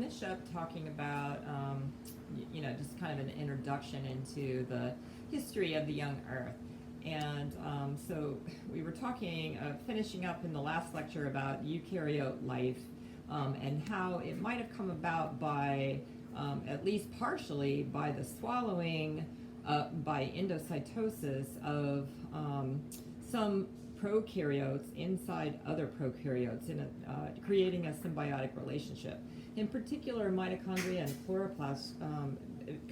finish up talking about, just kind of an introduction into the history of the young Earth. And so we were finishing up in the last lecture about eukaryote life and how it might have come about by, at least partially, by the swallowing by endocytosis of some prokaryotes inside other prokaryotes, creating a symbiotic relationship. In particular, mitochondria and chloroplasts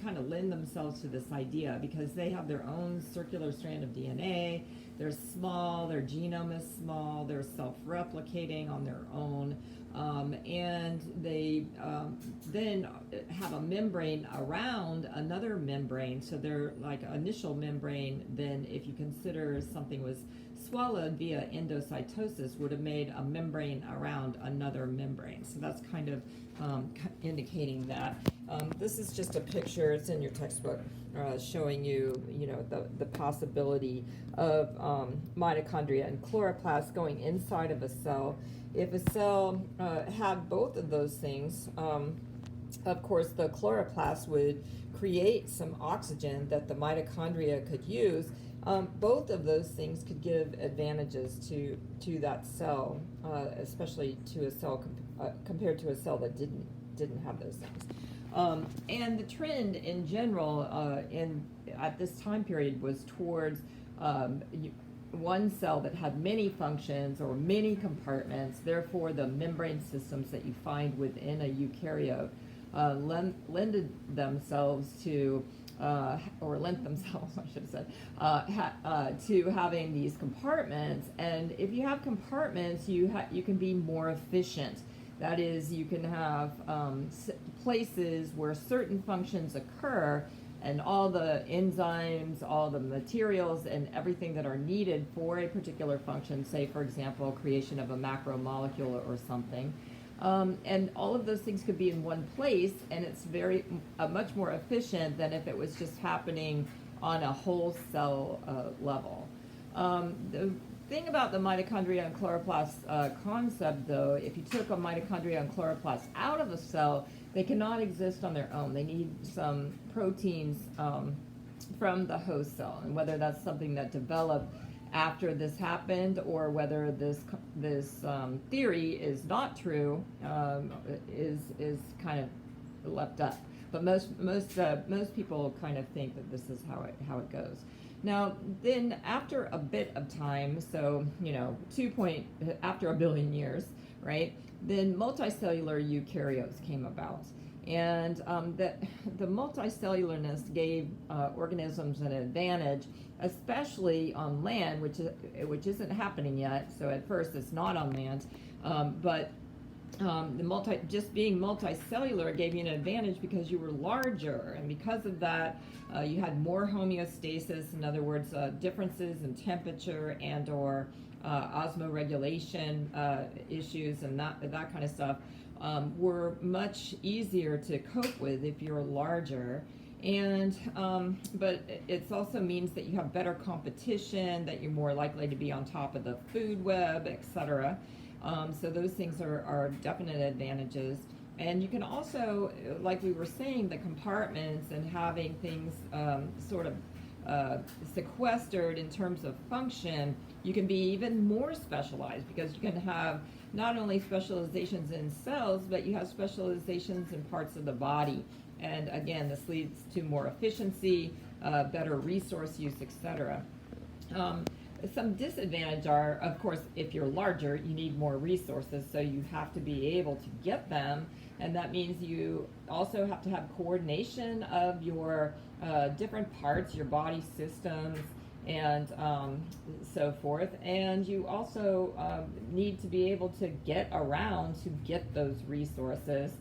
kind of lend themselves to this idea because they have their own circular strand of DNA. They're small, their genome is small, they're self-replicating on their own, and they then have a membrane around another membrane. So they're like an initial membrane, then if you consider something was swallowed via endocytosis, would have made a membrane around another membrane. So that's kind of indicating that. This is just a picture, it's in your textbook, showing you, the possibility of mitochondria and chloroplasts going inside of a cell. If a cell had both of those things, of course, the chloroplast would create some oxygen that the mitochondria could use. Both of those things could give advantages to that cell, especially to a cell compared to a cell that didn't have those things. And the trend in general at this time period was towards one cell that had many functions or many compartments. Therefore, the membrane systems that you find within a eukaryote lended themselves to, or lent themselves, I should have said, to having these compartments. And if you have compartments, you can be more efficient. That is, you can have places where certain functions occur, and all the enzymes, all the materials, and everything that are needed for a particular function, say, for example, creation of a macromolecule or something. And all of those things could be in one place, and it's much more efficient than if it was just happening on a whole cell level. The thing about the mitochondria and chloroplast concept, though, if you took a mitochondria and chloroplast out of a cell, they cannot exist on their own. They need some proteins from the host cell, and whether that's something that developed after this happened or whether this theory is not true is kind of left up. But most people kind of think that this is how it goes. Now, then after a bit of time, so after a billion years, right? Then multicellular eukaryotes came about, and the multicellularness gave organisms an advantage, especially on land, which isn't happening yet. So at first, it's not on land, but just being multicellular gave you an advantage because you were larger, and because of that, you had more homeostasis. In other words, differences in temperature and or osmoregulation issues and that kind of stuff were much easier to cope with if you're larger. And but it also means that you have better competition, that you're more likely to be on top of the food web, etc. So those things are definite advantages. And you can also, like we were saying, the compartments and having things sort of sequestered in terms of function, you can be even more specialized because you can have not only specializations in cells, but you have specializations in parts of the body. And again, this leads to more efficiency, better resource use, etc. Some disadvantages are, of course, if you're larger, you need more resources, so you have to be able to get them, and that means you also have to have coordination of your different parts, your body systems, and so forth. And you also need to be able to get around to get those resources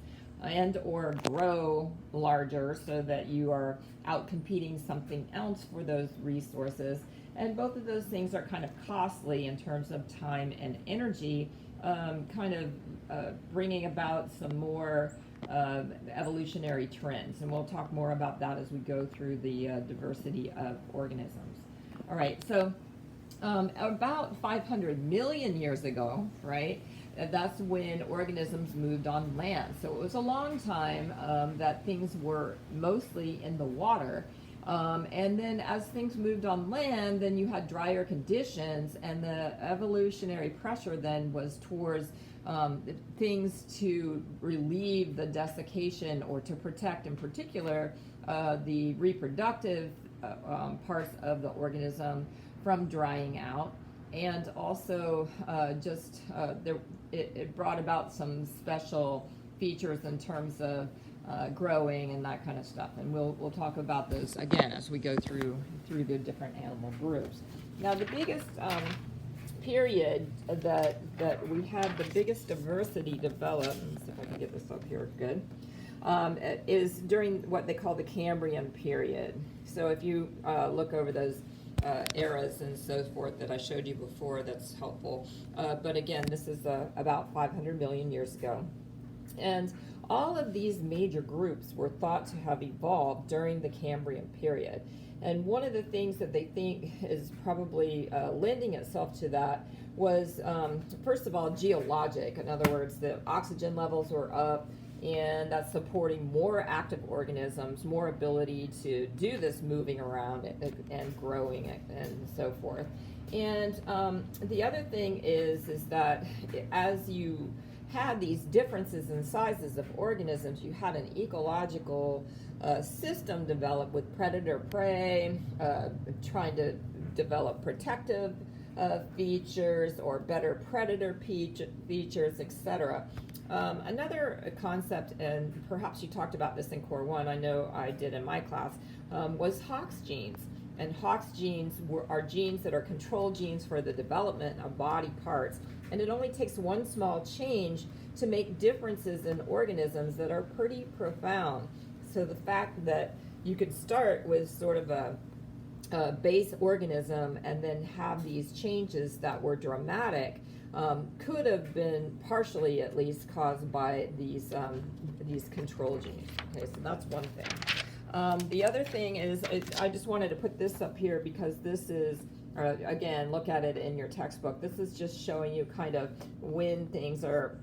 and or grow larger so that you are out competing something else for those resources. And both of those things are kind of costly in terms of time and energy, kind of bringing about some more evolutionary trends. And we'll talk more about that as we go through the diversity of organisms. All right, so about 500 million years ago, right, that's when organisms moved on land. So it was a long time that things were mostly in the water. And then as things moved on land, then you had drier conditions, and the evolutionary pressure then was towards things to relieve the desiccation, or to protect in particular the reproductive parts of the organism from drying out. And also it brought about some special features in terms of growing and that kind of stuff, and we'll talk about those again as we go through the different animal groups. Now, the biggest period that we have the biggest diversity develop, let's see if I can get this up here good, is during what they call the Cambrian period. So if you look over those eras and so forth that I showed you before, that's helpful. But again, this is about 500 million years ago. And all of these major groups were thought to have evolved during the Cambrian period. And one of the things that they think is probably lending itself to that was, first of all, geologic. In other words, the oxygen levels were up, and that's supporting more active organisms, more ability to do this moving around and growing and so forth. And the other thing is that as you had these differences in sizes of organisms, you had an ecological system develop with predator-prey, trying to develop protective features or better predator features, etc. Another concept, and perhaps you talked about this in Core 1, I know I did in my class, was Hox genes. And Hox genes are genes that are control genes for the development of body parts. And it only takes one small change to make differences in organisms that are pretty profound. So the fact that you could start with sort of a base organism and then have these changes that were dramatic could have been partially, at least, caused by these control genes. Okay, so that's one thing. The other thing is, I just wanted to put this up here because this is, again, look at it in your textbook. This is just showing you kind of when things are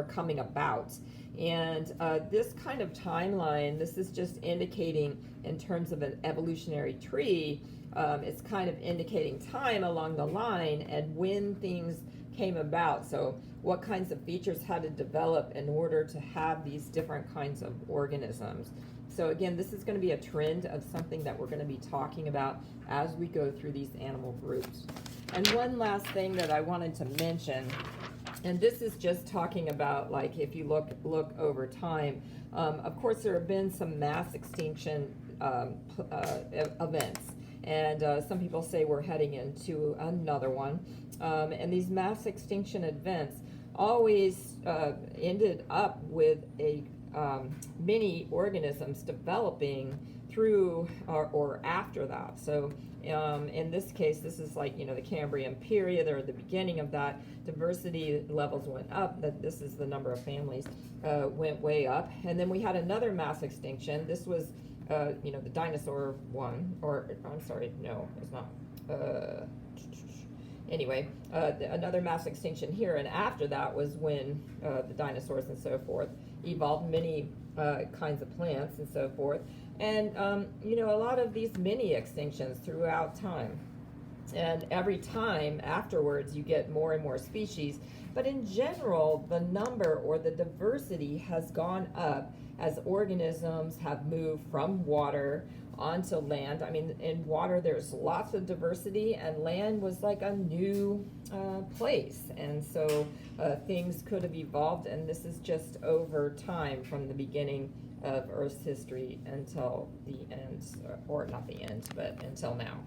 coming about. And this kind of timeline, this is just indicating in terms of an evolutionary tree, it's kind of indicating time along the line and when things came about. So what kinds of features had to develop in order to have these different kinds of organisms. So again, this is going to be a trend of something that we're going to be talking about as we go through these animal groups. And one last thing that I wanted to mention, and this is just talking about, like, if you look over time, of course there have been some mass extinction events, and some people say we're heading into another one. And these mass extinction events always ended up with many organisms developing through or after that. So in this case, this is like, the Cambrian period, or the beginning of that. Diversity levels went up. This is the number of families went way up. And then we had another mass extinction. This was the dinosaur one, or I'm sorry, no, it's not. Anyway, another mass extinction here, and after that was when the dinosaurs and so forth evolved many kinds of plants and so forth. And, a lot of these mini extinctions throughout time. And every time afterwards, you get more and more species. But in general, the number or the diversity has gone up as organisms have moved from water onto land. I mean, in water, there's lots of diversity, and land was like a new place. And so things could have evolved, and this is just over time from the beginning of Earth's history until the end, or not the end, but until now.